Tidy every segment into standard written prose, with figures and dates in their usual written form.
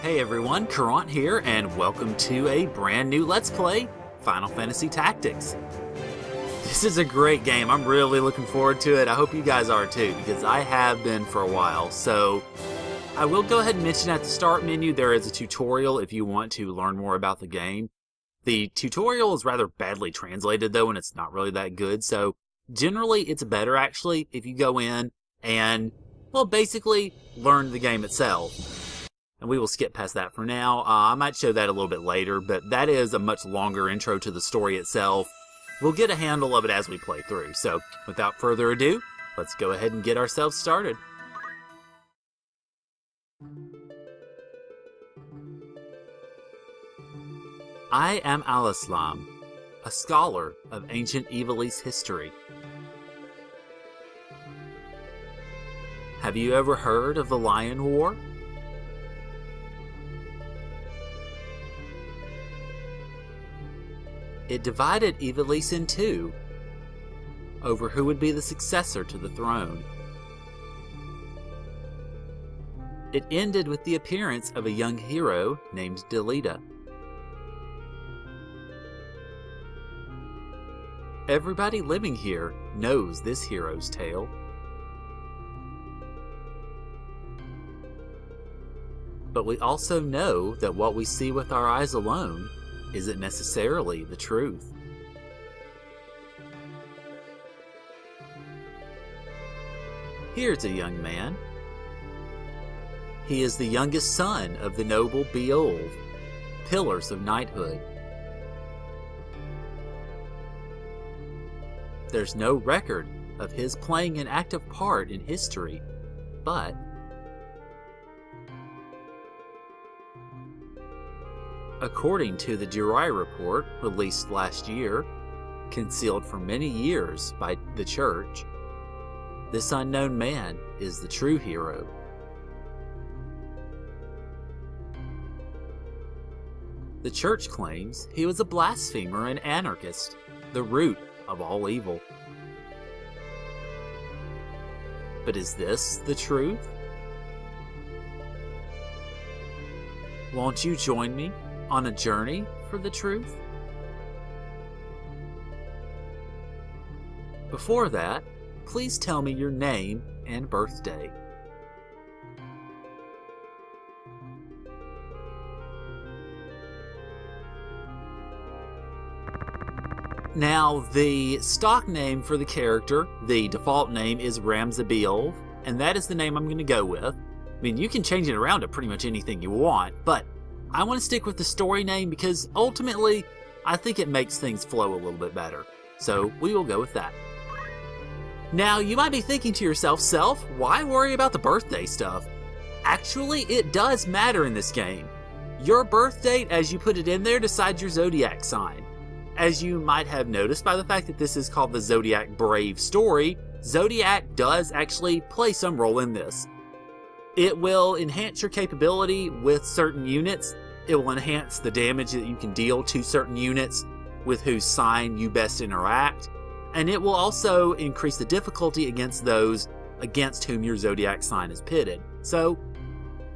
Hey everyone, Caront here, and welcome to a brand new Let's Play, Final Fantasy Tactics. This is a great game. I'm really looking forward to it. I hope you guys are too, because I have been for a while. So I will go ahead and mention at the start menu there is a tutorial if you want to learn more about the game. The tutorial is rather badly translated though, and it's not really that good. So generally it's better actually if you go in and, well, basically learn the game itself. And we will skip past that for now. I might show that a little bit later, but that is a much longer intro to the story itself. We'll get a handle of it as we play through. So, without further ado, let's go ahead and get ourselves started. I am Al-Islam, a scholar of ancient Ivalice history. Have you ever heard of the Lion War? It divided Ivalice in two, over who would be the successor to the throne. It ended with the appearance of a young hero named Delita. Everybody living here knows this hero's tale. But we also know that what we see with our eyes alone isn't necessarily the truth. Here's a young man. He is the youngest son of the noble Beowulf, pillars of knighthood. There's no record of his playing an active part in history, but according to the Jurai report released last year, concealed for many years by the church, this unknown man is the true hero. The church claims he was a blasphemer and anarchist, the root of all evil. But is this the truth? Won't you join me on a journey for the truth? Before that, please tell me your name and birthday. Now, the stock name for the character, the default name is Ramza, and that is the name I'm going to go with. I mean, you can change it around to pretty much anything you want, but I want to stick with the story name because ultimately, I think it makes things flow a little bit better. So we will go with that. Now, you might be thinking to yourself, Self, why worry about the birthday stuff? Actually, it does matter in this game. Your birth date, as you put it in there, decides your zodiac sign. As you might have noticed by the fact that this is called the Zodiac Brave story, Zodiac does actually play some role in this. It will enhance your capability with certain units. It will enhance the damage that you can deal to certain units with whose sign you best interact. And it will also increase the difficulty against those against whom your zodiac sign is pitted. So,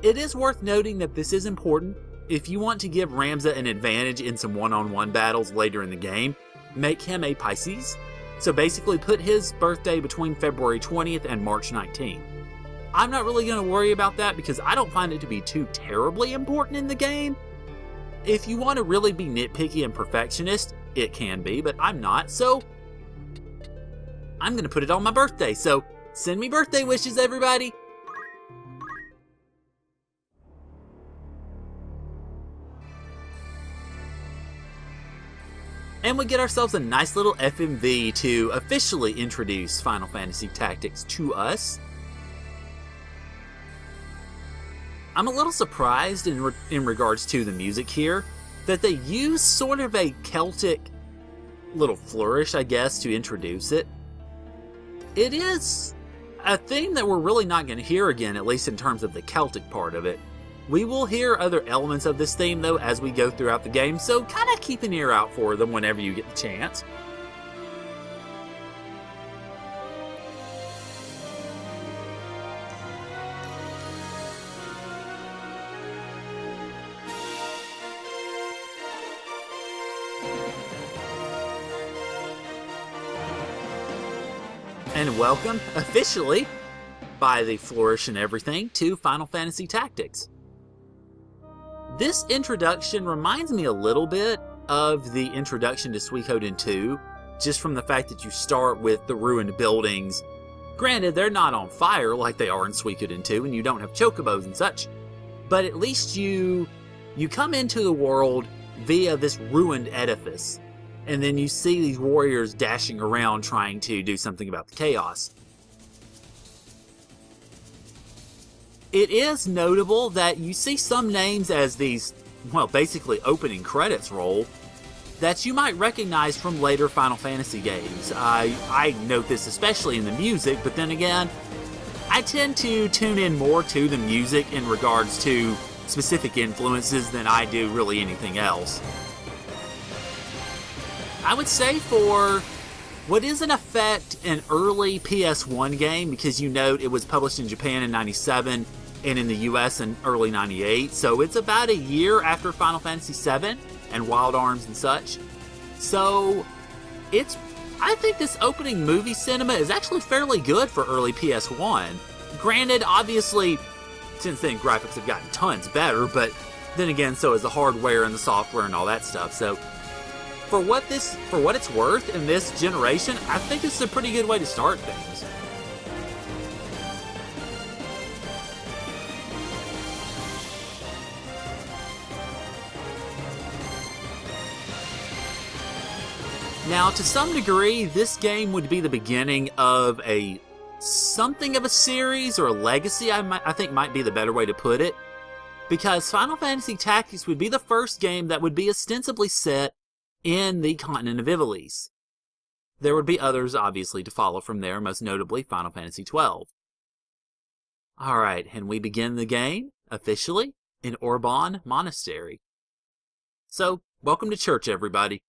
it is worth noting that this is important. If you want to give Ramza an advantage in some one-on-one battles later in the game, make him a Pisces. So basically put his birthday between February 20th and March 19th. I'm not really going to worry about that because I don't find it to be too terribly important in the game. If you want to really be nitpicky and perfectionist, it can be, but I'm not, so I'm going to put it on my birthday. So send me birthday wishes, everybody! And we get ourselves a nice little FMV to officially introduce Final Fantasy Tactics to us. I'm a little surprised in regards to the music here, that they use sort of a Celtic little flourish, I guess, to introduce it. It is a theme that we're really not going to hear again, at least in terms of the Celtic part of it. We will hear other elements of this theme, though, as we go throughout the game, so kind of keep an ear out for them whenever you get the chance. and welcome, officially, by the Flourish and Everything, to Final Fantasy Tactics. This introduction reminds me a little bit of the introduction to Suikoden 2, just from the fact that you start with the ruined buildings. Granted, they're not on fire like they are in Suikoden 2, and you don't have chocobos and such, but at least you come into the world via this ruined edifice, and then you see these warriors dashing around trying to do something about the chaos. It is notable that you see some names as these, well, basically opening credits roll that you might recognize from later Final Fantasy games. I note this especially in the music, but then again, I tend to tune in more to the music in regards to specific influences than I do really anything else. I would say for what is in effect an early PS1 game, because you note it was published in Japan in 97 and in the US in early 98, so it's about a year after Final Fantasy VII and Wild Arms and such. So I think this opening movie cinema is actually fairly good for early PS1. Granted, obviously, since then graphics have gotten tons better, but then again, so is the hardware and the software and all that stuff. So for what it's worth in this generation, I think it's a pretty good way to start things. Now, to some degree, this game would be the beginning of something of a series or a legacy, I think might be the better way to put it, because Final Fantasy Tactics would be the first game that would be ostensibly set in the continent of Ivalice. There would be others, obviously, to follow from there, most notably Final Fantasy XII. Alright, and we begin the game, officially, in Orbonne Monastery. So, welcome to church, everybody.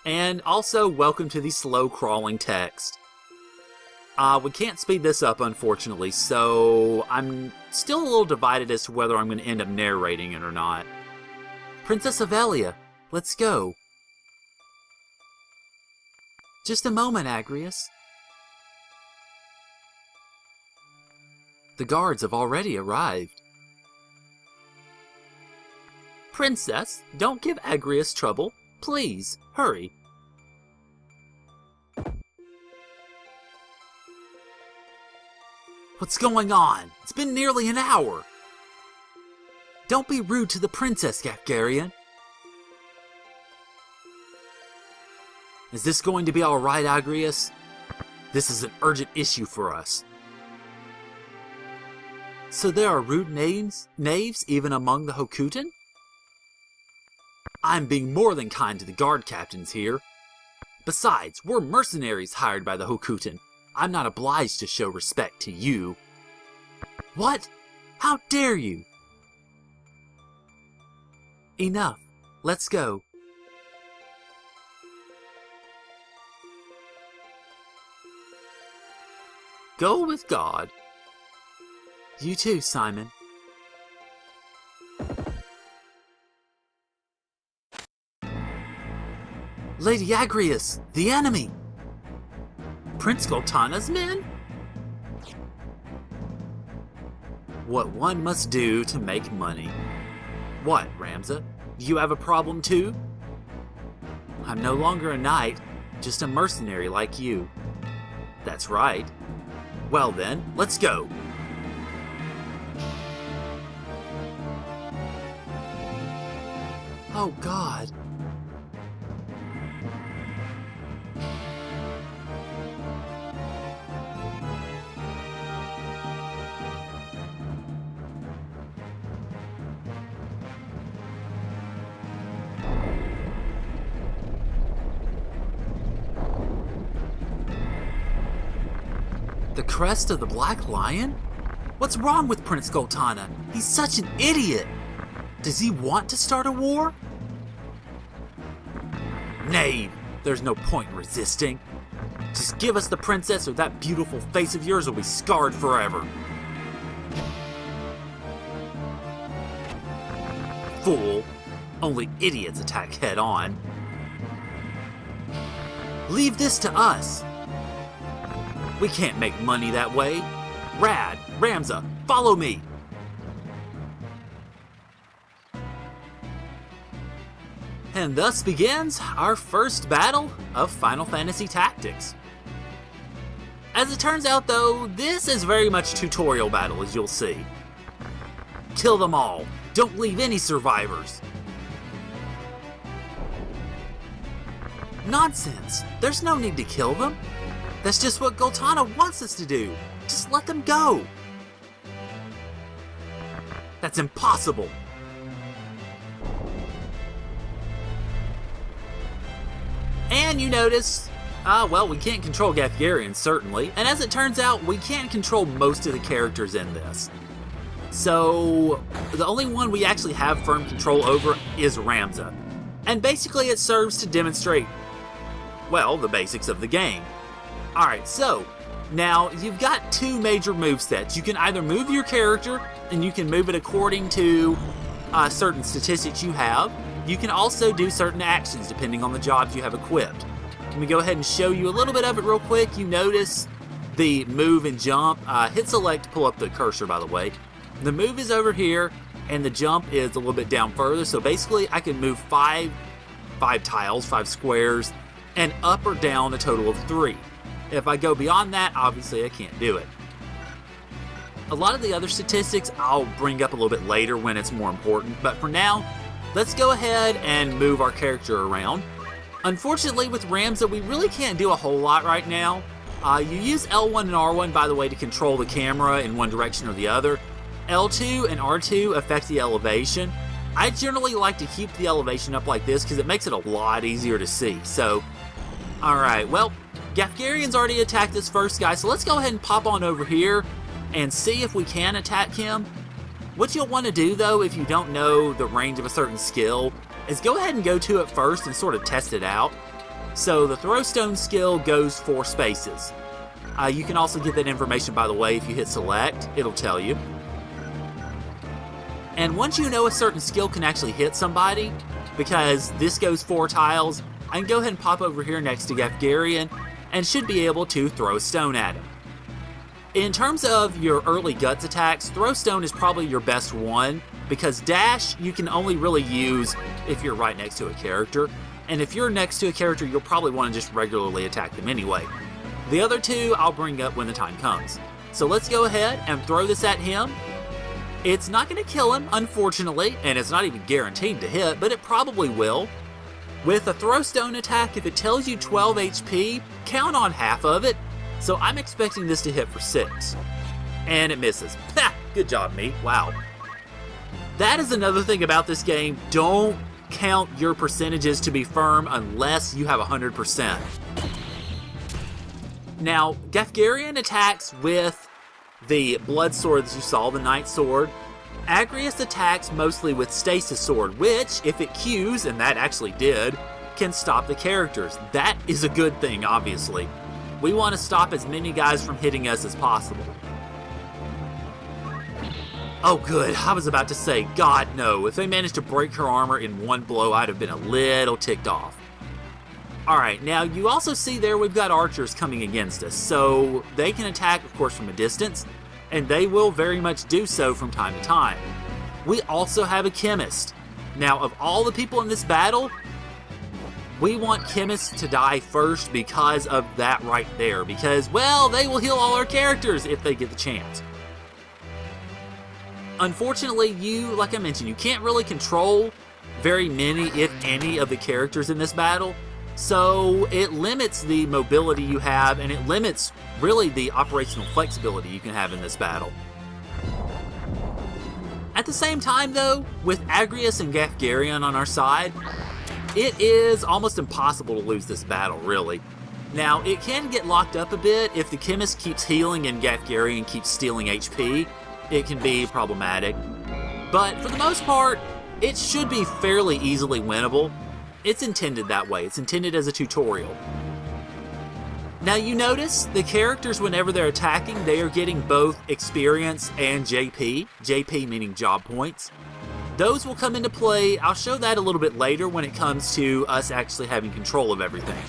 And also, welcome to the slow-crawling text. We can't speed this up, unfortunately, so I'm still a little divided as to whether I'm going to end up narrating it or not. Princess Avelia, let's go. Just a moment, Agrias. The guards have already arrived. Princess, don't give Agrias trouble. Please, hurry. What's going on? It's been nearly an hour. Don't be rude to the princess, Gafgarian. Is this going to be alright, Agrias? This is an urgent issue for us. So there are rude knaves even among the Hokuton? I'm being more than kind to the guard captains here. Besides, we're mercenaries hired by the Hokuton. I'm not obliged to show respect to you. What? How dare you? Enough. Let's go. Go with God. You too, Simon. Lady Agrias, the enemy! Prince Goltana's men? What one must do to make money. What, Ramza? Do you have a problem too? I'm no longer a knight, just a mercenary like you. That's right. Well then, let's go. Oh God. The crest of the Black Lion? What's wrong with Prince Goltana? He's such an idiot! Does he want to start a war? Knave! There's no point in resisting. Just give us the princess or that beautiful face of yours will be scarred forever. fool. Only idiots attack head-on. Leave this to us. We can't make money that way. Rad, Ramza, follow me. And thus begins our first battle of Final Fantasy Tactics. As it turns out though, this is very much a tutorial battle, as you'll see. Kill them all. Don't leave any survivors. Nonsense. There's no need to kill them. That's just what Goltana wants us to do. Just let them go. That's impossible. And you notice, well, we can't control Gafgarian, certainly. And as it turns out, we can't control most of the characters in this. So, the only one we actually have firm control over is Ramza. And basically it serves to demonstrate, well, the basics of the game. Alright, so, now you've got two major movesets. You can either move your character, and you can move it according to certain statistics you have. You can also do certain actions depending on the jobs you have equipped. Let me go ahead and show you a little bit of it real quick. You notice the move and jump. Hit select to pull up the cursor, by the way. The move is over here, and the jump is a little bit down further. So basically, I can move five tiles, 5 squares, and up or down a total of 3. If I go beyond that, obviously I can't do it. A lot of the other statistics I'll bring up a little bit later when it's more important, but for now, let's go ahead and move our character around. Unfortunately, with Ramza, we really can't do a whole lot right now. You use L1 and R1, by the way, to control the camera in one direction or the other. L2 and R2 affect the elevation. I generally like to keep the elevation up like this because it makes it a lot easier to see. So, alright, well, Gafgarian's already attacked this first guy, so let's go ahead and pop on over here and see if we can attack him. What you'll want to do, though, if you don't know the range of a certain skill, is go ahead and go to it first and sort of test it out. So the throw stone skill goes 4 spaces. You can also get that information, by the way, if you hit select, it'll tell you. And once you know a certain skill can actually hit somebody, because this goes 4 tiles, I can go ahead and pop over here next to Gafgarian and should be able to throw a stone at him. In terms of your early guts attacks, throw stone is probably your best one, because dash you can only really use if you're right next to a character, and if you're next to a character you'll probably want to just regularly attack them anyway. The other two I'll bring up when the time comes. So let's go ahead and throw this at him. It's not going to kill him, unfortunately, and it's not even guaranteed to hit, but it probably will. With a throw stone attack, if it tells you 12 HP, count on half of it. So I'm expecting this to hit for 6. And it misses. Ha! Good job, me. Wow. That is another thing about this game. Don't count your percentages to be firm unless you have 100%. Now, Gafgarian attacks with the blood sword that you saw, the Night Sword. Agrius attacks mostly with Stasis Sword, which, if it queues, and that actually did, can stop the characters. That is a good thing, obviously. We want to stop as many guys from hitting us as possible. Oh good, I was about to say, God no, if they managed to break her armor in one blow, I'd have been a little ticked off. Alright, now you also see there we've got archers coming against us, so they can attack, of course, from a distance, and they will very much do so from time to time. We also have a chemist. Now, of all the people in this battle, we want chemists to die first because of that right there, because, well, they will heal all our characters if they get the chance. Unfortunately, like I mentioned, you can't really control very many, if any, of the characters in this battle, so it limits the mobility you have, and it limits, really, the operational flexibility you can have in this battle. At the same time, though, with Agrius and Gafgarian on our side, it is almost impossible to lose this battle, really. Now, it can get locked up a bit if the chemist keeps healing and Gafgarian keeps stealing HP. It can be problematic. But for the most part, it should be fairly easily winnable. It's intended that way. It's intended as a tutorial. Now you notice the characters, whenever they're attacking, they are getting both experience and JP. JP meaning job points. Those will come into play. I'll show that a little bit later when it comes to us actually having control of everything.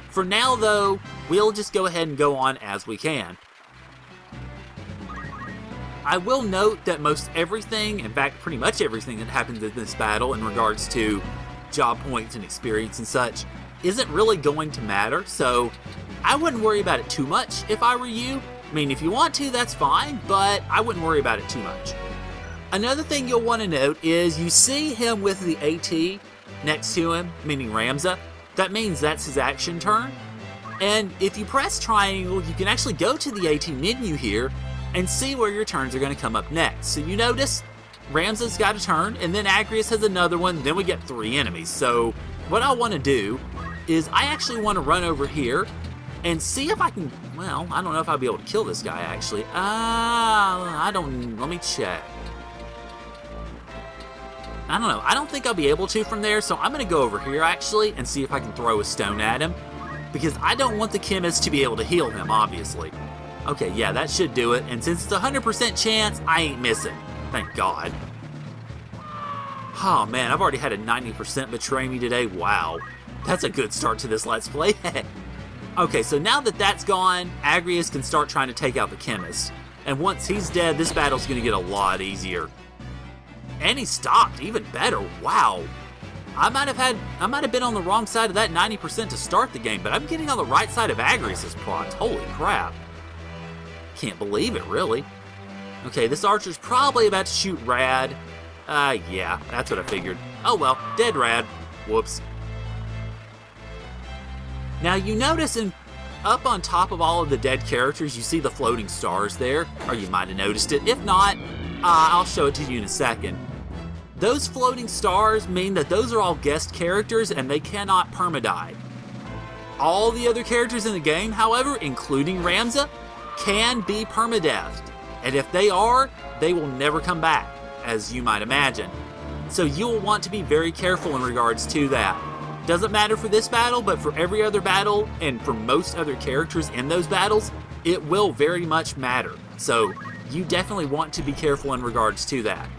For now, though, we'll just go ahead and go on as we can. I will note that most everything, in fact, pretty much everything that happens in this battle in regards to job points and experience and such, isn't really going to matter, so I wouldn't worry about it too much if I were you. I mean, if you want to, that's fine, but I wouldn't worry about it too much. Another thing you'll want to note is you see him with the AT next to him, meaning Ramza. That means that's his action turn. And if you press triangle, you can actually go to the AT menu here and see where your turns are going to come up next. So you notice Ramza's got a turn, and then Agrias has another one, then we get 3 enemies. So what I want to do is I actually want to run over here and see if I can, well, I don't know if I'll be able to kill this guy actually. Let me check. I don't know, I don't think I'll be able to from there, so I'm going to go over here actually and see if I can throw a stone at him, because I don't want the chemist to be able to heal him, obviously. Okay, yeah, that should do it, and since it's a 100% chance, I ain't missing. Thank God. Oh man, I've already had a 90% betray me today. Wow. That's a good start to this Let's Play. Okay, so now that that's gone, Agrias can start trying to take out the chemist. And once he's dead, this battle's going to get a lot easier. And he stopped, even better. Wow. I might have been on the wrong side of that 90% to start the game, but I'm getting on the right side of Agrias' plots. Holy crap. Can't believe it, really. Okay, this archer's probably about to shoot Rad. Yeah, that's what I figured. Oh well, dead Rad. Whoops. Now you notice up on top of all of the dead characters, you see the floating stars there, or you might have noticed it. If not, I'll show it to you in a second. Those floating stars mean that those are all guest characters and they cannot permadie. All the other characters in the game, however, including Ramza, can be permadeathed. And if they are, they will never come back, as you might imagine. So you will want to be very careful in regards to that. Doesn't matter for this battle, but for every other battle, and for most other characters in those battles, it will very much matter. So you definitely want to be careful in regards to that.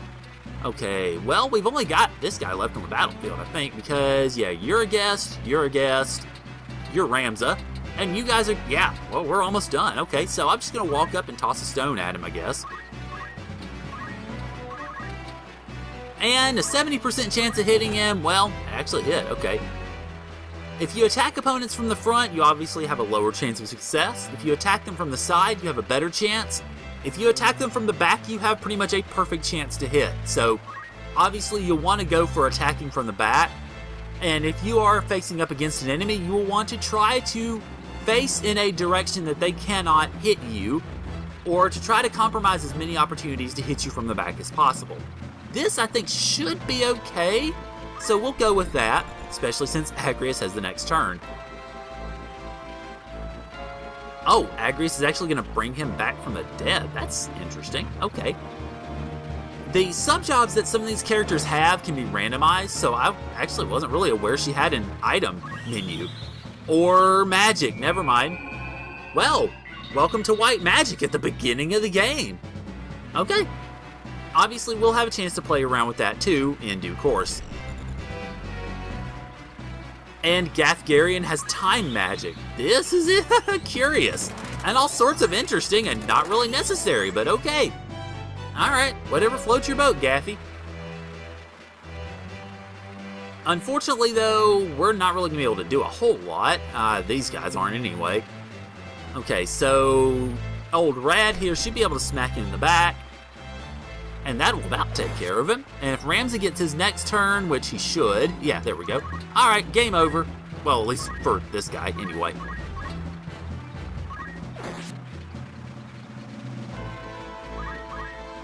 Okay, well, we've only got this guy left on the battlefield, I think, because, yeah, you're a guest, you're Ramza, and you guys are, yeah, well, we're almost done. Okay, so I'm just going to walk up and toss a stone at him, I guess. And a 70% chance of hitting him, well, actually hit, okay. If you attack opponents from the front, you obviously have a lower chance of success. If you attack them from the side, you have a better chance. If you attack them from the back, you have pretty much a perfect chance to hit. So, obviously, you'll want to go for attacking from the back. And if you are facing up against an enemy, you will want to try to face in a direction that they cannot hit you, or to try to compromise as many opportunities to hit you from the back as possible. This, I think, should be okay, so we'll go with that, especially since Agrias has the next turn. Oh, Agrias is actually going to bring him back from the dead. That's interesting. Okay. The sub-jobs that some of these characters have can be randomized, so I actually wasn't really aware she had an item menu. Or magic, never mind. Well, welcome to white magic at the beginning of the game. Okay. Obviously, we'll have a chance to play around with that too in due course. And Gathgarian has time magic. This is curious, and all sorts of interesting and not really necessary, but okay. Alright, whatever floats your boat, Gaffy. Unfortunately, though, we're not really going to be able to do a whole lot. These guys aren't anyway. Okay, so old Rad here should be able to smack him in the back. And that will about take care of him. And if Ramza gets his next turn, which he should, yeah, there we go. Alright, game over. Well, at least for this guy, anyway.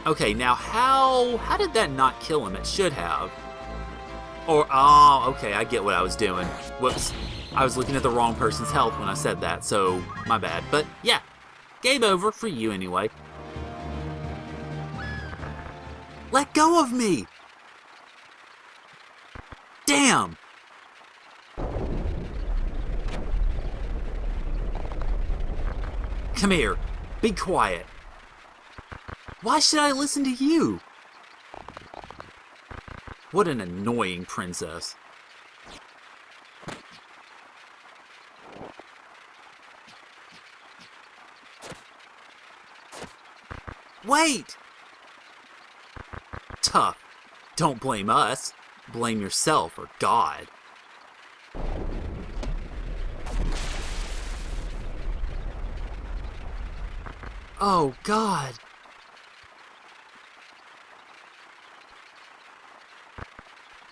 Okay, now how did that not kill him? It should have. Or, oh, okay, I get what I was doing. Whoops. I was looking at the wrong person's health when I said that, so my bad. But yeah, game over for you anyway. Let go of me! Damn! Come here. Be quiet. Why should I listen to you? What an annoying princess. Wait! Tough. Don't blame us. Blame yourself or God. Oh, God.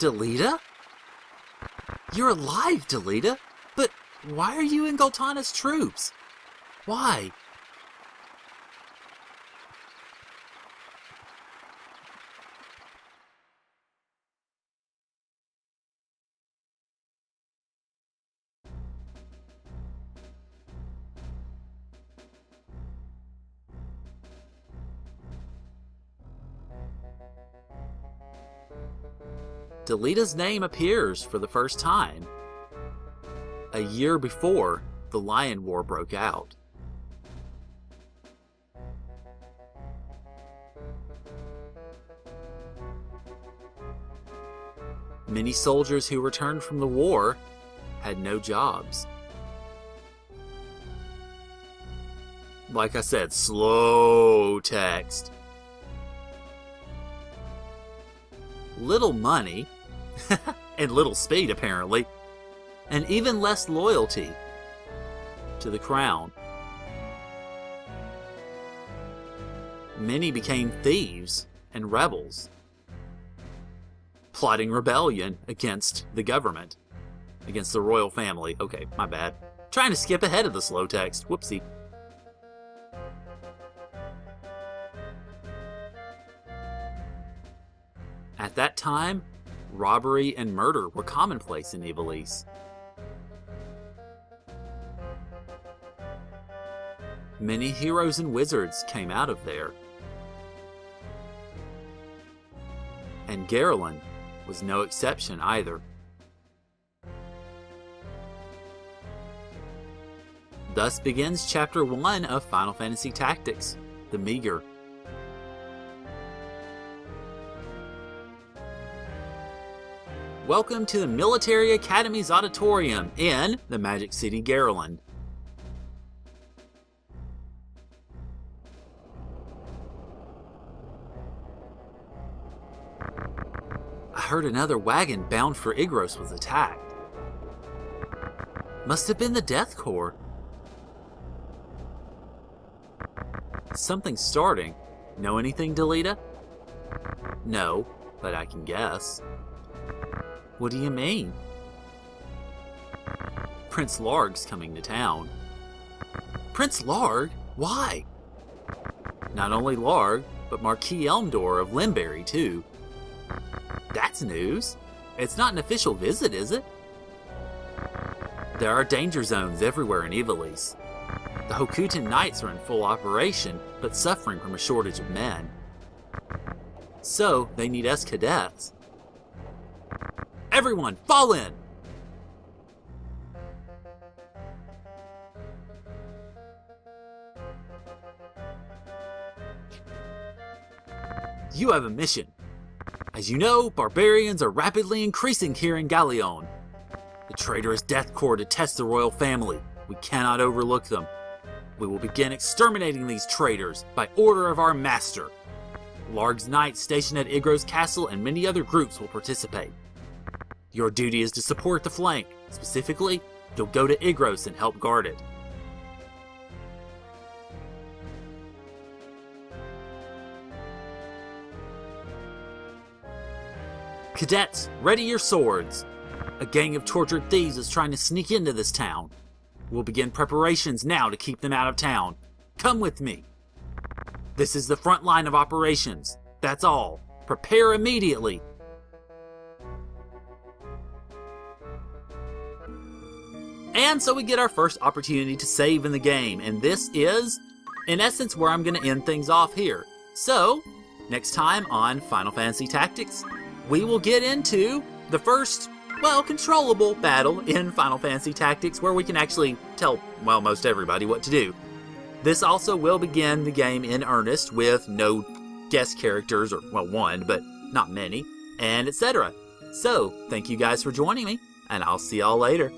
Delita? You're alive, Delita. But why are you in Goltana's troops? Why? Delita's name appears for the first time a year before the Lion War broke out. Many soldiers who returned from the war had no jobs. Like I said, slow text. Little money, and little speed apparently, and even less loyalty to the crown. Many became thieves and rebels, plotting rebellion against the government, against the royal family. Okay, my bad. Trying to skip ahead of the slow text. Whoopsie. At that time, robbery and murder were commonplace in Ivalice. Many heroes and wizards came out of there. And Garland was no exception either. Thus begins Chapter 1 of Final Fantasy Tactics, The Meager. Welcome to the Military Academy's auditorium in the Magic City, Garland. I heard another wagon bound for Igros was attacked. Must have been the Death Corps. Something's starting. Know anything, Delita? No, but I can guess. What do you mean? Prince Larg's coming to town. Prince Larg? Why? Not only Larg, but Marquis Elmdor of Limberry, too. That's news. It's not an official visit, is it? There are danger zones everywhere in Ivalice. The Hokutan Knights are in full operation, but suffering from a shortage of men. So, they need us cadets. Everyone, fall in! You have a mission. As you know, barbarians are rapidly increasing here in Galleon. The traitorous Death Corps detest the royal family. We cannot overlook them. We will begin exterminating these traitors by order of our master. Larg's knights stationed at Igros Castle and many other groups will participate. Your duty is to support the flank. Specifically, you'll go to Igros and help guard it. Cadets, ready your swords. A gang of tortured thieves is trying to sneak into this town. We'll begin preparations now to keep them out of town. Come with me. This is the front line of operations. That's all. Prepare immediately. And so we get our first opportunity to save in the game, and this is, in essence, where I'm going to end things off here. So, next time on Final Fantasy Tactics, we will get into the first, well, controllable battle in Final Fantasy Tactics, where we can actually tell, well, most everybody what to do. This also will begin the game in earnest with no guest characters, or, well, one, but not many, and etc. So, thank you guys for joining me, and I'll see y'all later.